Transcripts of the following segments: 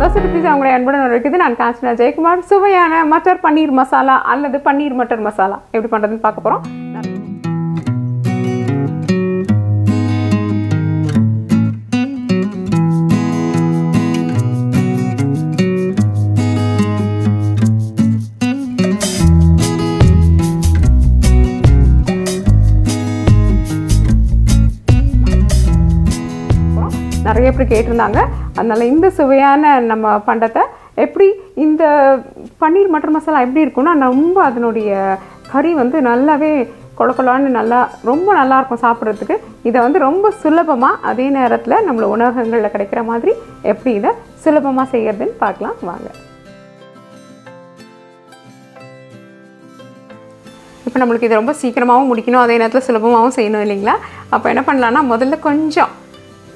தோசை பற்றி அவங்களை அன்புடன் இருக்குது. நான் காஞ்சனா ஜெயக்குமார். சுவையான மட்டர் பன்னீர் மசாலா அல்லது பன்னீர் மட்டர் மசாலா எப்படி பண்ணுறதுன்னு பார்க்க போகிறோம். நிறைய பேர் கேட்டிருந்தாங்க. அதனால் இந்த சுவையான நம்ம பண்டத்தை எப்படி இந்த பன்னீர் மட்டர் மசாலா எப்படி இருக்குன்னா ரொம்ப அதனுடைய கறி வந்து நல்லாவே கொழக்கொலான்னு ரொம்ப நல்லாயிருக்கும் சாப்பிட்றதுக்கு. இதை ரொம்ப சுலபமாக அதே நேரத்தில் நம்மள உணவகங்களில் கிடைக்கிற மாதிரி எப்படி இதை சுலபமாக செய்யறதுன்னு பார்க்கலாம் வாங்க. இப்போ நம்மளுக்கு இது ரொம்ப சீக்கிரமாகவும் முடிக்கணும், அதே நேரத்தில் சுலபமாகவும் செய்யணும் இல்லைங்களா? அப்போ என்ன பண்ணலான்னா முதல்ல கொஞ்சம்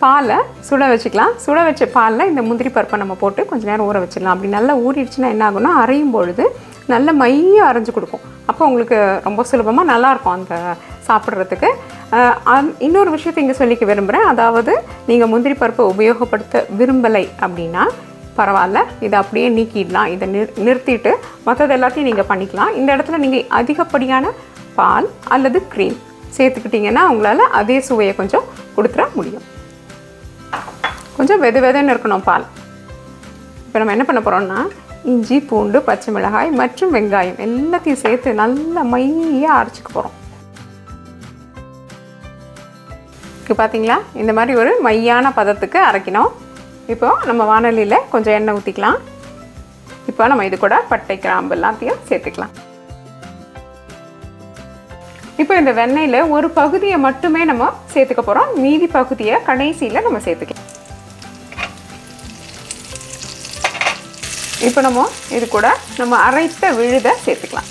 பாலை சுட வச்சுக்கலாம். சுட வச்ச பாலில் இந்த முந்திரி பருப்பை நம்ம போட்டு கொஞ்சம் நேரம் ஊற வச்சிடலாம். அப்படி நல்லா ஊறிடுச்சுன்னா என்ன ஆகும்னா அரையும் பொழுது நல்ல மையாக அரைஞ்சு கொடுக்கும். அப்போ உங்களுக்கு ரொம்ப சுலபமாக நல்லாயிருக்கும் அந்த சாப்பிட்றதுக்கு. இன்னொரு விஷயத்தை இங்கே சொல்லிக்க விரும்புகிறேன். அதாவது நீங்கள் முந்திரி பருப்பை உபயோகப்படுத்த விரும்பலை அப்படின்னா பரவாயில்ல, இதை அப்படியே நீக்கிடலாம். இதை நிறுத்திட்டு மற்றது எல்லாத்தையும் நீங்கள் பண்ணிக்கலாம். இந்த இடத்துல நீங்கள் அதிகப்படியான பால் அல்லது க்ரீம் சேர்த்துக்கிட்டிங்கன்னா உங்களால் அதே சுவையை கொஞ்சம் கொடுத்துட முடியும். கொஞ்சம் வெதுன்னு இருக்கணும் பால். இப்போ நம்ம என்ன பண்ண போகிறோம்னா இஞ்சி, பூண்டு, பச்சை மிளகாய் மற்றும் வெங்காயம் எல்லாத்தையும் சேர்த்து நல்லா மையாக அரைச்சிக்க போகிறோம். இப்போ பார்த்தீங்களா இந்த மாதிரி ஒரு மையான பதத்துக்கு அரைக்கணும். இப்போ நம்ம வானலியில் கொஞ்சம் எண்ணெய் ஊற்றிக்கலாம். இப்போ நம்ம இது கூட பட்டை, கிராம்பு எல்லாத்தையும் சேர்த்துக்கலாம். இப்போ இந்த வெண்ணெயில் ஒரு பகுதியை மட்டுமே நம்ம சேர்த்துக்க போகிறோம். மீதி பகுதியை கடைசியில் நம்ம சேர்த்துக்கலாம். இப்போ நம்ம இது கூட நம்ம அரைத்த விழுதை சேர்த்துக்கலாம்.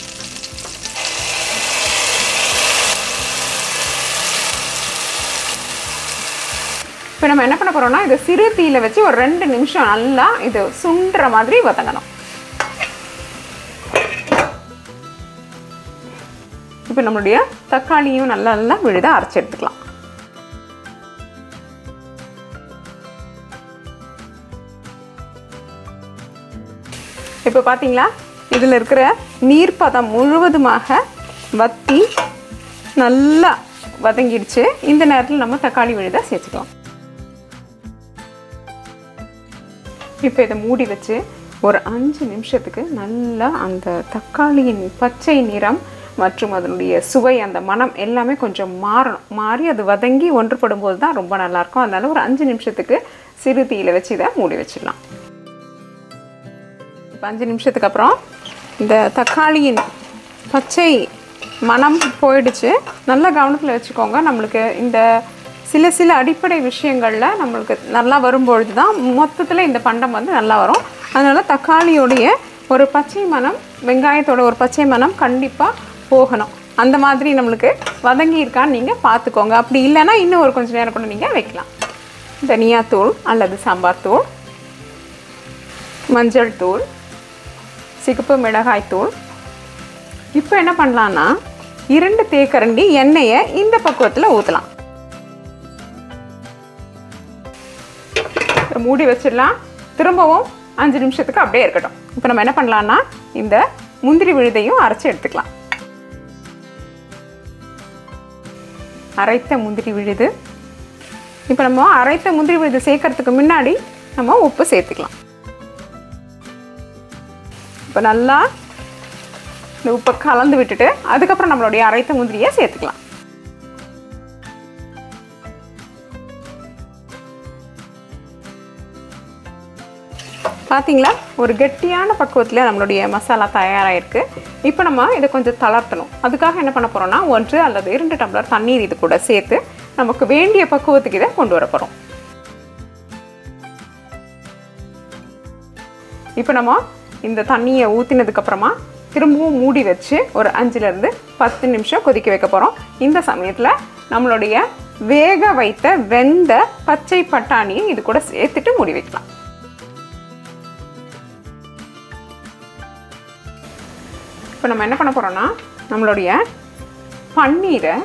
இப்போ நம்ம என்ன பண்ண போகிறோம்னா இதை சிறு தீயில வச்சு ஒரு 2 நிமிஷம் நல்லா இது சுண்டுற மாதிரி வதங்கணும். இப்போ நம்மளுடைய தக்காளியும் நல்லா விழுத அரைச்சி எடுத்துக்கலாம். இப்போ பார்த்தீங்களா இதில் இருக்கிற நீர்ப்பதம் முழுவதுமாக வற்றி நல்லா வதங்கிடுச்சு. இந்த நேரத்தில் நம்ம தக்காளி விழுத சேர்த்துக்கலாம். இப்போ இதை மூடி வச்சு ஒரு 5 நிமிஷத்துக்கு நல்லா அந்த தக்காளியின் பச்சை நிறம் மற்றும் அதனுடைய சுவை, அந்த மனம் எல்லாமே கொஞ்சம் மாறி அது வதங்கி ஒன்றுபடும் போது தான் ரொம்ப நல்லாயிருக்கும். அதனால ஒரு 5 நிமிஷத்துக்கு சிறு தீயில வச்சு இதை மூடி வச்சிடலாம். இப்போ 5 நிமிஷத்துக்கு அப்புறம் இந்த தக்காளியின் பச்சை மனம் போயிடுச்சு. நல்லா கவனத்தில் வச்சுக்கோங்க. நம்மளுக்கு இந்த சில அடிப்படை விஷயங்களில் நம்மளுக்கு நல்லா வரும்பொழுது தான் மொத்தத்தில் இந்த பண்டம் நல்லா வரும். அதனால் தக்காளியோடைய ஒரு பச்சை மனம், வெங்காயத்தோட ஒரு பச்சை மனம் கண்டிப்பாக போகணும். அந்த மாதிரி நம்மளுக்கு வதங்கி இருக்கான்னு நீங்கள் பார்த்துக்கோங்க. அப்படி இல்லைன்னா இன்னும் ஒரு கொஞ்சம் நேரம் கூட நீங்கள் வைக்கலாம். தனியாத்தூள் அல்லது சாம்பார் தூள், மஞ்சள் தூள், சிகப்பு மிளகாய் தூள். இப்போ என்ன பண்ணலான்னா 2 தேக்கரண்டி எண்ணெயை இந்த பக்குவத்தில் ஊற்றலாம். மூடி வச்சிடலாம். திரும்பவும் 5 நிமிஷத்துக்கு அப்படியே இருக்கட்டும். இப்போ நம்ம என்ன பண்ணலான்னா இந்த முந்திரி விழுதையும் அரைச்சி எடுத்துக்கலாம். அரைத்த முந்திரி விழுது. இப்போ நம்ம அரைத்த முந்திரி விழுது சேர்க்கறதுக்கு முன்னாடி நம்ம உப்பு சேர்த்துக்கலாம். இப்போ நல்லா இந்த உப்பை கலந்து விட்டுட்டு அதுக்கப்புறம் நம்மளுடைய அரைத்த முந்திரியை சேர்த்துக்கலாம். பார்த்தீங்களா ஒரு கெட்டியான பக்குவத்தில் நம்மளுடைய மசாலா தயாராகிருக்கு. இப்போ நம்ம இதை கொஞ்சம் தளர்த்தணும். அதுக்காக என்ன பண்ண போகிறோம்னா 1 அல்லது 2 டம்ளர் தண்ணீர் இது கூட சேர்த்து நமக்கு வேண்டிய பக்குவத்துக்கு இதை கொண்டு வர போகிறோம். இப்போ நம்ம இந்த தண்ணியை ஊற்றினதுக்கப்புறமா திரும்பவும் மூடி வச்சு ஒரு 5லேருந்து 10 நிமிஷம் கொதிக்க வைக்க போகிறோம். இந்த சமயத்தில் நம்மளுடைய வேக வைத்த வெந்த பச்சை பட்டாணியை இது கூட சேர்த்துட்டு மூடி வைக்கலாம். இப்போ நம்ம என்ன பண்ண போகிறோம்னா நம்மளுடைய பன்னீரை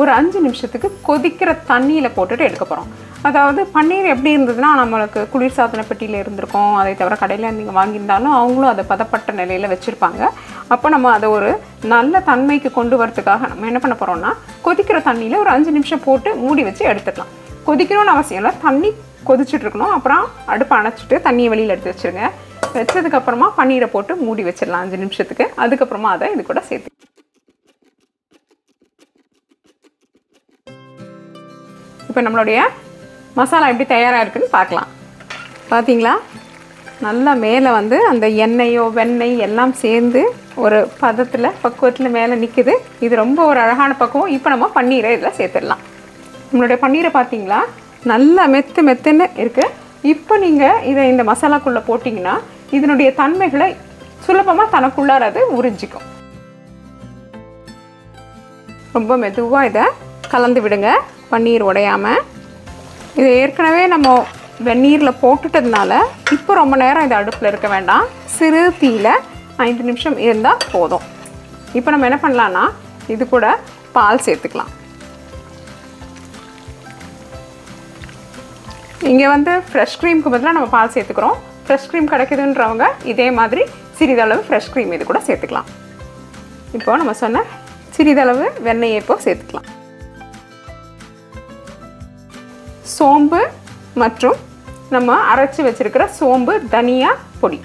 ஒரு 5 நிமிஷத்துக்கு கொதிக்கிற தண்ணியில் போட்டுட்டு எடுக்க போகிறோம். அதாவது பன்னீர் எப்படி இருந்ததுன்னா நம்மளுக்கு குளிர்சாதன பெட்டியில் இருந்திருக்கும், அதை தவிர கடையில் நீங்கள் வாங்கியிருந்தாலும் அவங்களும் அதை பதப்பட்ட நிலையில் வச்சுருப்பாங்க. அப்போ நம்ம அதை ஒரு நல்ல தன்மைக்கு கொண்டு வரதுக்காக நம்ம என்ன பண்ண போகிறோம்னா கொதிக்கிற தண்ணியில் ஒரு 5 நிமிஷம் போட்டு மூடி வச்சு எடுத்துக்கலாம். கொதிக்கணும்னு அவசியம் இல்லை, தண்ணி கொதிச்சுட்டு இருக்கணும். அப்புறம் அடுப்பை அணைச்சிட்டு தண்ணியை வெளியில் எடுத்து வச்சுருங்க. வச்சதுக்கப்புறமா பன்னீரை போட்டு மூடி வச்சிடலாம் 5 நிமிஷத்துக்கு. அதுக்கப்புறமா அதை இது கூட சேர்த்து இப்போ நம்மளுடைய மசாலா எப்படி தயாராக இருக்குதுன்னு பார்க்கலாம். பார்த்தீங்களா, நல்லா மேலே வந்து அந்த எண்ணெயோ வெண்ணெய் எல்லாம் சேர்ந்து ஒரு பக்குவத்தில் மேலே நிற்குது. இது ரொம்ப ஒரு அழகான பக்குவம். இப்போ நம்ம பன்னீரை இதில் சேர்த்துடலாம். நம்மளுடைய பன்னீரை பார்த்தீங்களா நல்லா மெத்துன்னு இருக்குது. இப்போ நீங்கள் இதை இந்த மசாலாக்குள்ளே போட்டிங்கன்னா இதனுடைய தன்மைகளை சுலபமாக தனக்குள்ளார அது உறிஞ்சிக்கும். ரொம்ப மெதுவாக இதை கலந்து விடுங்க, பன்னீர் உடையாமல். இதை ஏற்கனவே நம்ம வெந்நீரில் போட்டுட்டதுனால இப்போ ரொம்ப நேரம் இதை அடுப்பில் இருக்க வேண்டாம். சிறு தீயில 5 நிமிஷம் இருந்தால் போதும். இப்போ நம்ம என்ன பண்ணலான்னா இது கூட பால் சேர்த்துக்கலாம். இங்கே வந்து ஃப்ரெஷ் க்ரீமுக்கு பதிலாக நம்ம பால் சேர்த்துக்கிறோம். ஃப்ரெஷ் க்ரீம் கிடைக்குதுன்றவங்க இதே மாதிரி சிறிதளவு ஃப்ரெஷ் க்ரீம் இது கூட சேர்த்துக்கலாம். இப்போ நம்ம சொன்ன சிறிதளவு வெண்ணெயை இப்போ சேர்த்துக்கலாம். சோம்பு மற்றும் நம்ம அரைச்சி வச்சிருக்கிற சோம்பு தனியா பொடி.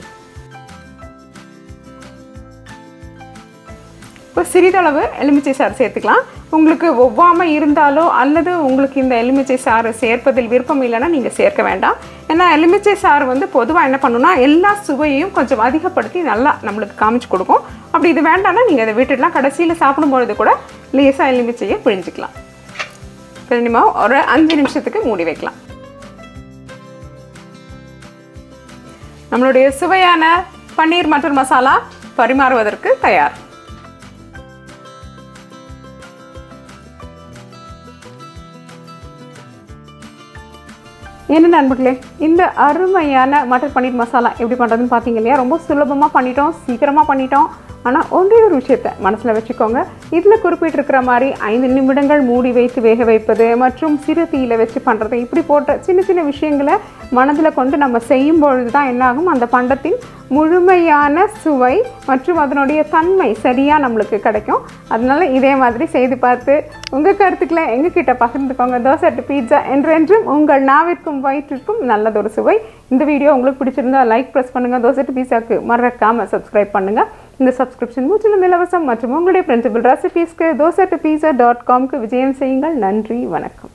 இப்போ சிறிதளவு எலுமிச்சை சாறு சேர்த்துக்கலாம். உங்களுக்கு ஒவ்வாமல் இருந்தாலோ அல்லது உங்களுக்கு இந்த எலுமிச்சை சாறு சேர்ப்பதில் விருப்பம் இல்லைன்னா நீங்கள் சேர்க்க வேண்டாம். ஏன்னா எலுமிச்சை சாறு வந்து பொதுவாக என்ன பண்ணுன்னா எல்லா சுவையையும் கொஞ்சம் அதிகப்படுத்தி நல்லா நம்மளுக்கு காமிச்சு கொடுக்கும். அப்படி இது வேண்டாம்னா நீங்கள் அதை விட்டுடலாம். கடைசியில் சாப்பிடும்பொழுது கூட லேசாக எலுமிச்சையை பிழிஞ்சிக்கலாம். நம்ம ஒரு 5 நிமிஷத்துக்கு மூடி வைக்கலாம். நம்மளுடைய சுவையான பன்னீர் மட்டர் மசாலா பரிமாறுவதற்கு தயார். என்ன நண்பர்களே, இந்த அருமையான மட்டர் பன்னீர் மசாலா எப்படி பண்ணுறதுன்னு பார்த்தீங்க இல்லையா? ரொம்ப சுலபமாக பண்ணிட்டோம், சீக்கிரமாக பண்ணிட்டோம். ஆனால் ஒன்றே ஒரு விஷயத்தை மனசில் வச்சுக்கோங்க. இதில் குறிப்பிட்டிருக்கிற மாதிரி 5 நிமிடங்கள் மூடி வைத்து வேக வைப்பது மற்றும் சிறு தீயில் வச்சு பண்ணுறது, இப்படி போட்ட சின்ன சின்ன விஷயங்களை மனதில் கொண்டு நம்ம செய்யும் பொழுது தான் என்னாகும், அந்த பண்டத்தின் முழுமையான சுவை மற்றும் அதனுடைய தன்மை சரியாக நம்மளுக்கு கிடைக்கும். அதனால இதே மாதிரி செய்து பார்த்து உங்கள் கருத்துக்களை எங்ககிட்ட பகிர்ந்துக்கோங்க. தோசை டு பீட்சா என்றென்றும் உங்கள் நாவிற்கும் வயிற்றிற்கும் நல்லதொரு சுவை. இந்த வீடியோ உங்களுக்கு பிடிச்சிருந்தா லைக் ப்ரெஸ் பண்ணுங்கள். தோசை டு பீட்சாவுக்கு மறக்காமல் சப்ஸ்கிரைப் பண்ணுங்கள். இந்த சப்ஸ்கிரிப்ஷன் முற்றிலும் இலவசம். மற்றும் உங்களுடைய பிரிண்டபிள் ரெசிபீஸ்க்கு dosa2pizza.com விஜயம் செய்யுங்கள். நன்றி, வணக்கம்.